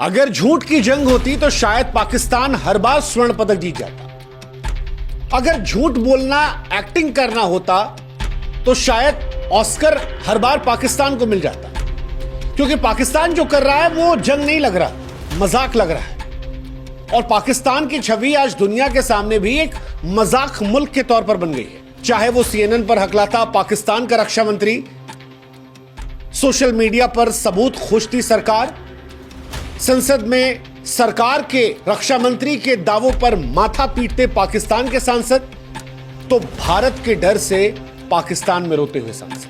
अगर झूठ की जंग होती तो शायद पाकिस्तान हर बार स्वर्ण पदक जीत जाता। अगर झूठ बोलना एक्टिंग करना होता तो शायद ऑस्कर हर बार पाकिस्तान को मिल जाता। क्योंकि पाकिस्तान जो कर रहा है वो जंग नहीं लग रहा, मजाक लग रहा है। और पाकिस्तान की छवि आज दुनिया के सामने भी एक मजाक मुल्क के तौर पर बन गई है। चाहे वो CNN पर हकलाता पाकिस्तान का रक्षा मंत्री, सोशल मीडिया पर सबूत खोजती सरकार, संसद में सरकार के रक्षा मंत्री के दावों पर माथा पीटते पाकिस्तान के सांसद, तो भारत के डर से पाकिस्तान में रोते हुए सांसद।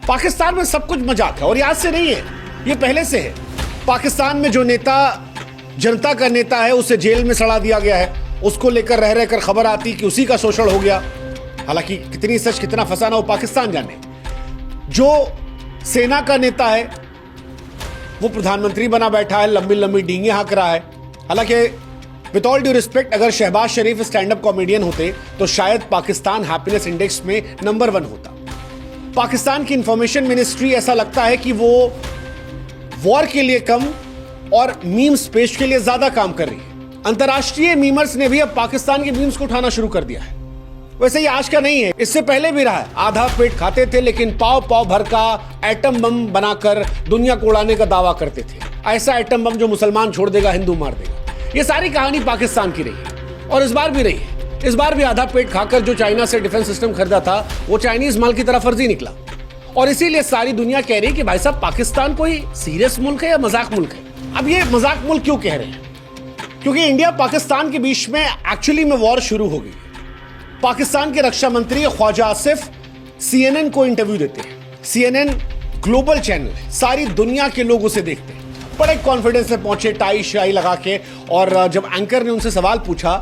पाकिस्तान में सब कुछ मजाक है और आज से नहीं है, ये पहले से है। पाकिस्तान में जो नेता जनता का नेता है उसे जेल में सड़ा दिया गया है, उसको लेकर रह रहकर खबर आती कि उसी का शोषण हो गया। हालांकि कितनी सच कितना फसाना वो पाकिस्तान जाने। जो सेना का नेता है वो प्रधानमंत्री बना बैठा है, लंबी लंबी डींगे हाँक रहा है। हालांकि विद ऑल ड्यू रिस्पेक्ट, अगर शहबाज शरीफ स्टैंड अप कॉमेडियन होते तो शायद पाकिस्तान हैप्पीनेस इंडेक्स में नंबर 1 होता। पाकिस्तान की इंफॉर्मेशन मिनिस्ट्री ऐसा लगता है कि वो वॉर के लिए कम और मीम्स पेश के लिए ज्यादा काम कर रही है। अंतर्राष्ट्रीय मीमर्स ने भी अब पाकिस्तान के मीम्स को उठाना शुरू कर दिया है। वैसे ये आज का नहीं है, इससे पहले भी रहा है। आधा पेट खाते थे लेकिन पाव पाव भर का एटम बम बनाकर दुनिया को उड़ाने का दावा करते थे। ऐसा एटम बम जो मुसलमान छोड़ देगा, हिंदू मार देगा। ये सारी कहानी पाकिस्तान की रही है और इस बार भी रही है। इस बार भी आधा पेट खाकर जो चाइना से डिफेंस सिस्टम खरीदा था वो चाइनीज माल की तरह फर्जी निकला। और इसीलिए सारी दुनिया कह रही है कि भाई साहब पाकिस्तान कोई सीरियस मुल्क है या मजाक मुल्क है। अब ये मजाक मुल्क क्यों कह रहे हैं? क्योंकि इंडिया पाकिस्तान के बीच में एक्चुअली में वॉर शुरू हो गई। पाकिस्तान के रक्षा मंत्री ख्वाजा आसिफ CNN को इंटरव्यू देते हैं। CNN ग्लोबल चैनल है, सारी दुनिया के लोग उसे देखते हैं। बड़े कॉन्फिडेंस से पहुंचे, टाई शाई लगा के। और जब एंकर ने उनसे सवाल पूछा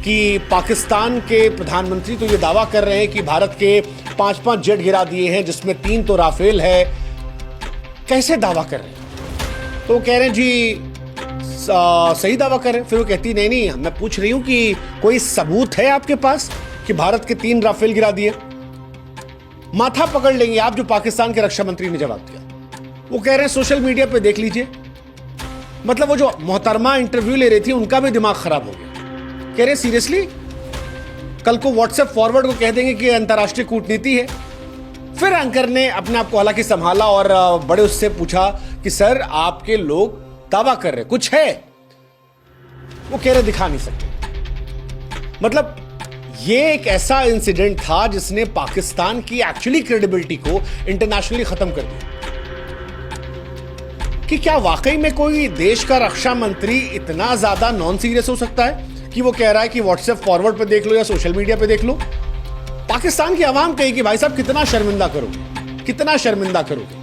कि पाकिस्तान के प्रधानमंत्री तो ये दावा कर रहे हैं कि भारत के 5-5 जेट गिरा दिए हैं, जिसमें 3 तो राफेल है, कैसे दावा कर रहे हैं? तो वो कह रहे हैं जी सही दावा कर रहे हैं। फिर वो कहती नहीं, मैं पूछ रही हूं कि कोई सबूत है आपके पास कि भारत के 3 राफेल गिरा दिए? माथा पकड़ लेंगे आप जो पाकिस्तान के रक्षा मंत्री ने जवाब दिया। वो कह रहे हैं सोशल मीडिया पे देख लीजिए। मतलब वो जो मोहतरमा इंटरव्यू ले रही थी उनका भी दिमाग खराब हो गया। कह रहे सीरियसली, कल को व्हाट्सएप फॉरवर्ड को कह देंगे कि अंतर्राष्ट्रीय कूटनीति है। फिर एंकर ने अपने आप को हालांकि संभाला और बड़े उससे पूछा कि सर आपके लोग दावा कर रहे कुछ है? वो कह रहे दिखा नहीं सकते। मतलब ये एक ऐसा इंसिडेंट था जिसने पाकिस्तान की एक्चुअली क्रेडिबिलिटी को इंटरनेशनली खत्म कर दिया। कि क्या वाकई में कोई देश का रक्षा मंत्री इतना ज्यादा नॉन सीरियस हो सकता है कि वो कह रहा है कि व्हाट्सएप फॉरवर्ड पे देख लो या सोशल मीडिया पे देख लो? पाकिस्तान की आवाम कहेगी भाई साहब कितना शर्मिंदा करोगे, कितना शर्मिंदा करोगे।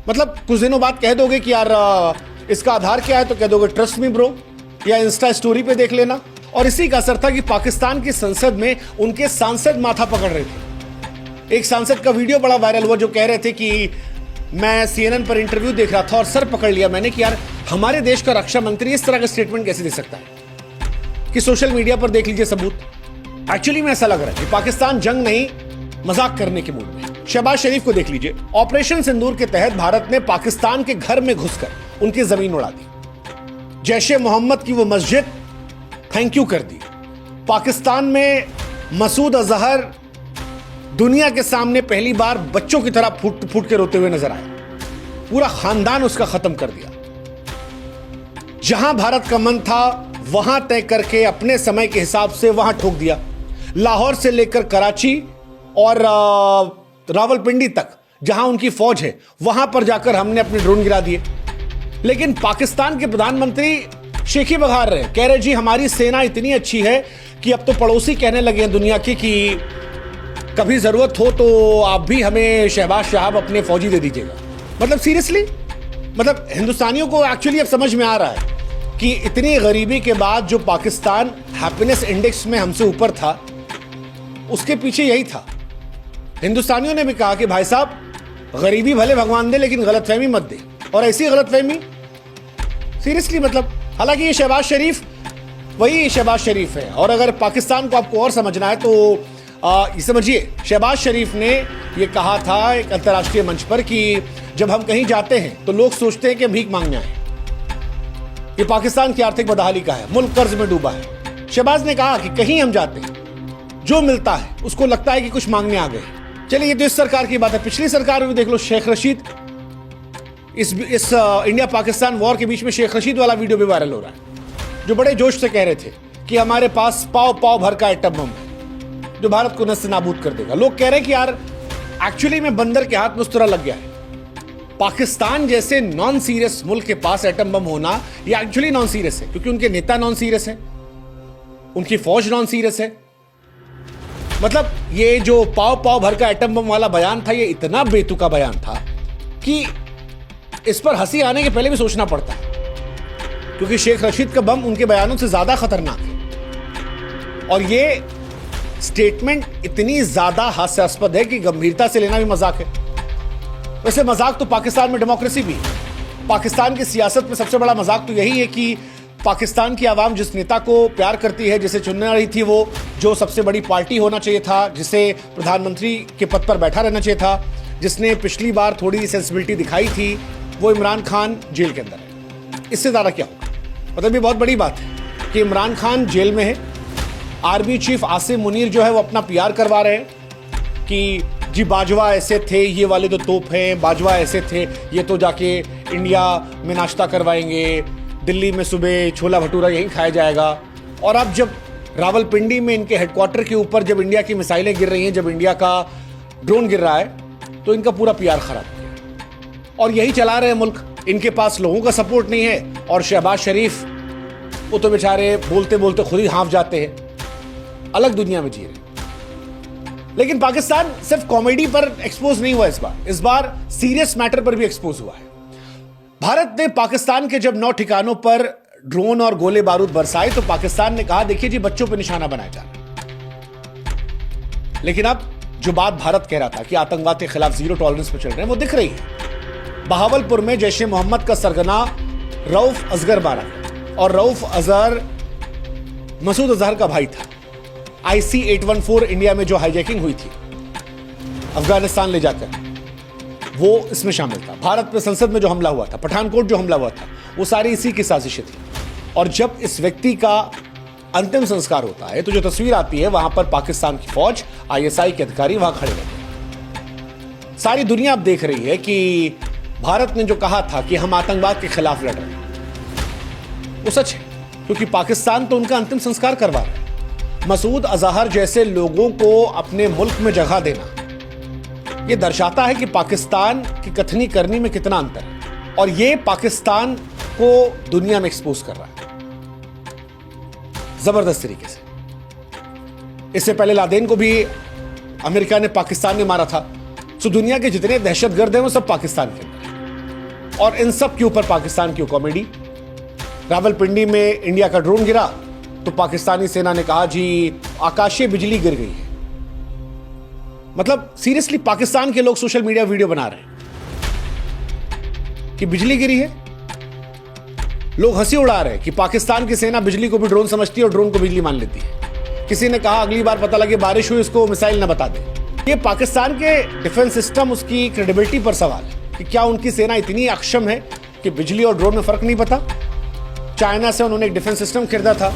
मतलब कुछ दिनों बाद कह दोगे कि यार इसका आधार क्या है, तो कह दोगे ट्रस्ट मी ब्रो, या इंस्टा स्टोरी पे देख लेना। और इसी का असर था कि पाकिस्तान की संसद में उनके सांसद माथा पकड़ रहे थे। एक सांसद का वीडियो बड़ा वायरल हुआ जो कह रहे थे कि मैं CNN पर इंटरव्यू देख रहा था और सर पकड़ लिया मैंने कि यार हमारे देश का रक्षा मंत्री इस तरह का स्टेटमेंट कैसे दे सकता है कि सोशल मीडिया पर देख लीजिए सबूत। एक्चुअली में ऐसा लग रहा है कि पाकिस्तान जंग नहीं मजाक करने के मूड में। शहबाज शरीफ को देख लीजिए। ऑपरेशन सिंदूर के तहत भारत ने पाकिस्तान के घर में घुसकर उनकी जमीन उड़ा दी। जैशे मोहम्मद की वो मस्जिद थैंक यू कर दी। पाकिस्तान में मसूद अजहर दुनिया के सामने पहली बार बच्चों की तरह फूट फूट के रोते हुए नजर आया। पूरा खानदान उसका खत्म कर दिया। जहां भारत का मन था वहां तय करके अपने समय के हिसाब से वहां ठोक दिया। लाहौर से लेकर कराची और रावलपिंडी तक जहां उनकी फौज है वहां पर जाकर हमने अपने ड्रोन गिरा दिए। लेकिन पाकिस्तान के प्रधानमंत्री शेखी बघार रहे, कह रहे जी हमारी सेना इतनी अच्छी है कि अब तो पड़ोसी कहने लगे हैं दुनिया की कि कभी जरूरत हो तो आप भी हमें शहबाज साहब अपने फौजी दे दीजिएगा। मतलब सीरियसली, मतलब हिंदुस्तानियों को एक्चुअली अब समझ में आ रहा है कि इतनी गरीबी के बाद जो पाकिस्तान हैप्पीनेस इंडेक्स में हमसे ऊपर था उसके पीछे यही था। हिंदुस्तानियों ने भी कहा कि भाई साहब गरीबी भले भगवान दे लेकिन गलतफहमी मत दे। और ऐसी गलतफहमी सीरियसली, मतलब हालांकि ये शहबाज शरीफ वही शहबाज शरीफ है। और अगर पाकिस्तान को आपको और समझना है तो ये समझिए, शहबाज शरीफ ने ये कहा था एक अंतर्राष्ट्रीय मंच पर कि जब हम कहीं जाते हैं तो लोग सोचते हैं कि भीख मांगने आए, ये पाकिस्तान की आर्थिक बदहाली का है, मुल्क कर्ज में डूबा है। शहबाज ने कहा कि कहीं हम जाते हैं, जो मिलता है उसको लगता है कि कुछ मांगने आ गए। चलिए, ये तो इस सरकार की बात है। पिछली सरकार में भी देख लो, शेख रशीद, इस इंडिया पाकिस्तान वॉर के बीच में शेख रशीद वाला वीडियो भी वायरल हो रहा है, जो बड़े जोश से कह रहे थे कि हमारे पास पाव पाव भर का एटम बम है जो भारत को नस्ल नाबूद कर देगा। लोग कह रहे हैं कि यार एक्चुअली में बंदर के हाथ में उस तरह लग गया है। पाकिस्तान जैसे नॉन सीरियस मुल्क के पास एटम बम होना ये एक्चुअली नॉन सीरियस है, क्योंकि उनके नेता नॉन सीरियस है, उनकी फौज नॉन सीरियस है। मतलब ये जो पाव पाव भर का एटम बम वाला बयान था, ये इतना बेतुका बयान था कि इस पर हंसी आने के पहले भी सोचना पड़ता है, क्योंकि शेख रशीद का बम उनके बयानों से ज्यादा खतरनाक है। और ये स्टेटमेंट इतनी ज्यादा हास्यास्पद है कि गंभीरता से लेना भी मजाक है। वैसे मजाक तो पाकिस्तान में डेमोक्रेसी भी है। पाकिस्तान की सियासत में सबसे बड़ा मजाक तो यही है कि पाकिस्तान की आवाम जिस नेता को प्यार करती है, जिसे चुनना रही थी, वो जो सबसे बड़ी पार्टी होना चाहिए था, जिसे प्रधानमंत्री के पद पर बैठा रहना चाहिए था, जिसने पिछली बार थोड़ी सेंसिबिलिटी दिखाई थी, वो इमरान खान जेल के अंदर है। इससे ज़्यादा क्या होगा? मतलब ये बहुत बड़ी बात है कि इमरान खान जेल में है। आर्मी चीफ आसिम मुनीर जो है वो अपना पीआर करवा रहे हैं कि जी बाजवा ऐसे थे, ये वाले तो तोप हैं, बाजवा ऐसे थे, ये तो जाके इंडिया में नाश्ता करवाएंगे, दिल्ली में सुबह छोला भटूरा यहीं खाया जाएगा। और अब जब रावलपिंडी में इनके हेडक्वार्टर के ऊपर जब इंडिया की मिसाइलें गिर रही हैं, जब इंडिया का ड्रोन गिर रहा है, तो इनका पूरा पीआर खराब हो गया। और यही चला रहे हैं मुल्क। इनके पास लोगों का सपोर्ट नहीं है, और शहबाज शरीफ वो तो बेचारे बोलते बोलते खुद ही हाँफ जाते हैं, अलग दुनिया में जी रहे। लेकिन पाकिस्तान सिर्फ कॉमेडी पर एक्सपोज नहीं हुआ, इस बार सीरियस मैटर पर भी एक्सपोज हुआ है। भारत ने पाकिस्तान के जब 9 ठिकानों पर ड्रोन और गोले बारूद बरसाए, तो पाकिस्तान ने कहा देखिए जी बच्चों पर निशाना बनाया जा रहा है। लेकिन अब जो बात भारत कह रहा था कि आतंकवाद के खिलाफ जीरो टॉलरेंस पर चल रहे हैं, वो दिख रही है। बहावलपुर में जैश ए मोहम्मद का सरगना रऊफ असगर मारा गया, और रऊफ अजहर मसूद अजहर का भाई था। IC-814 इंडिया में जो हाईजैकिंग हुई थी अफगानिस्तान ले जाकर, वो इसमें शामिल था। भारत में संसद में जो हमला हुआ था, पठानकोट जो हमला हुआ था, वो सारी इसी की साजिशें थी। और जब इस व्यक्ति का अंतिम संस्कार होता है, तो जो तस्वीर आती है, वहां पर पाकिस्तान की फौज, ISI के अधिकारी वहां खड़े रहते हैं। सारी दुनिया अब देख रही है कि भारत ने जो कहा था कि हम आतंकवाद के खिलाफ लड़ रहे हैं, वो सच है, क्योंकि पाकिस्तान तो उनका अंतिम संस्कार करवा रहा है। मसूद अजहर जैसे लोगों को अपने मुल्क में जगह देना, यह दर्शाता है कि पाकिस्तान की कथनी करनी में कितना अंतर है, और यह पाकिस्तान को दुनिया में एक्सपोज कर रहा है जबरदस्त तरीके से। इससे पहले लादेन को भी अमेरिका ने, पाकिस्तान ने मारा था। तो दुनिया के जितने दहशतगर्द हैं वो सब पाकिस्तान के अंदर हैं। और इन सब के ऊपर पाकिस्तान की कॉमेडी। रावलपिंडी में इंडिया का ड्रोन गिरा तो पाकिस्तानी सेना ने कहा जी आकाशीय बिजली गिर गई है। मतलब सीरियसली पाकिस्तान के लोग सोशल मीडिया वीडियो बना रहे हैं कि बिजली गिरी है। लोग हंसी उड़ा रहे हैं कि पाकिस्तान की सेना बिजली को भी ड्रोन समझती है और ड्रोन को बिजली मान लेती है। किसी ने कहा अगली बार पता लगे बारिश हुई, उसको मिसाइल न बता दे। ये पाकिस्तान के डिफेंस सिस्टम, उसकी क्रेडिबिलिटी पर सवाल है कि क्या उनकी सेना इतनी अक्षम है कि बिजली और ड्रोन में फर्क नहीं पता। चाइना से उन्होंने एक डिफेंस सिस्टम खरीदा था,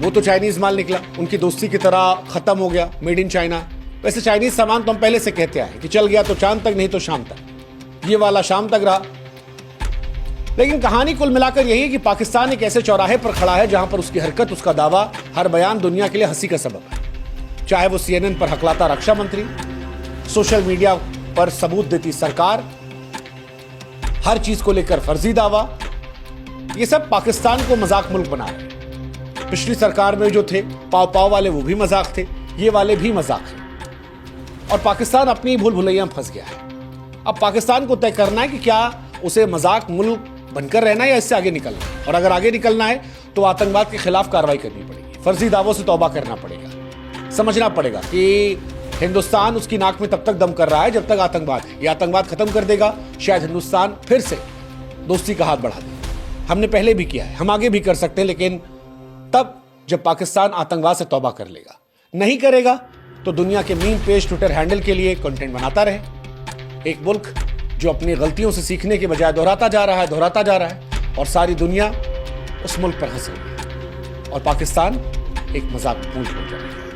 वो तो चाइनीज माल निकला, उनकी दोस्ती की तरह खत्म हो गया, मेड इन चाइना। वैसे चाइनीज सामान तो हम पहले से कहते आए कि चल गया तो चांद तक, नहीं तो शाम तक। ये वाला शाम तक रहा। लेकिन कहानी कुल मिलाकर यही है कि पाकिस्तान एक ऐसे चौराहे पर खड़ा है जहां पर उसकी हरकत, उसका दावा, हर बयान दुनिया के लिए हंसी का सबब है। चाहे वो CNN पर हकलाता रक्षा मंत्री, सोशल मीडिया पर सबूत देती सरकार, हर चीज को लेकर फर्जी दावा, ये सब पाकिस्तान को मजाक मुल्क बना रहे हैं। पिछली सरकार में जो थे पाव पाव वाले, वो भी मजाक थे, ये वाले भी मजाक हैं। और पाकिस्तान अपनी भूल भुलैया में फंस गया है। अब पाकिस्तान को तय करना है कि क्या उसे मजाक मुल्क बनकर रहना है या इससे आगे निकलना है। और अगर आगे निकलना है तो आतंकवाद के खिलाफ कार्रवाई करनी पड़ेगी, फर्जी दावों से तौबा करना पड़ेगा। समझना पड़ेगा कि हिंदुस्तान उसकी नाक में तब तक दम कर रहा है जब तक आतंकवाद है। ये आतंकवाद खत्म कर देगा, शायद हिंदुस्तान फिर से दोस्ती का हाथ बढ़ा दे। हमने पहले भी किया है, हम आगे भी कर सकते हैं, लेकिन तब जब पाकिस्तान आतंकवाद से तौबा कर लेगा। नहीं करेगा तो दुनिया के मीम पेज, ट्विटर हैंडल के लिए कंटेंट बनाता रहे। एक मुल्क जो अपनी गलतियों से सीखने के बजाय दोहराता जा रहा है, और सारी दुनिया उस मुल्क पर हंस रही है और पाकिस्तान एक मजाक पूंछ बन जाएगा।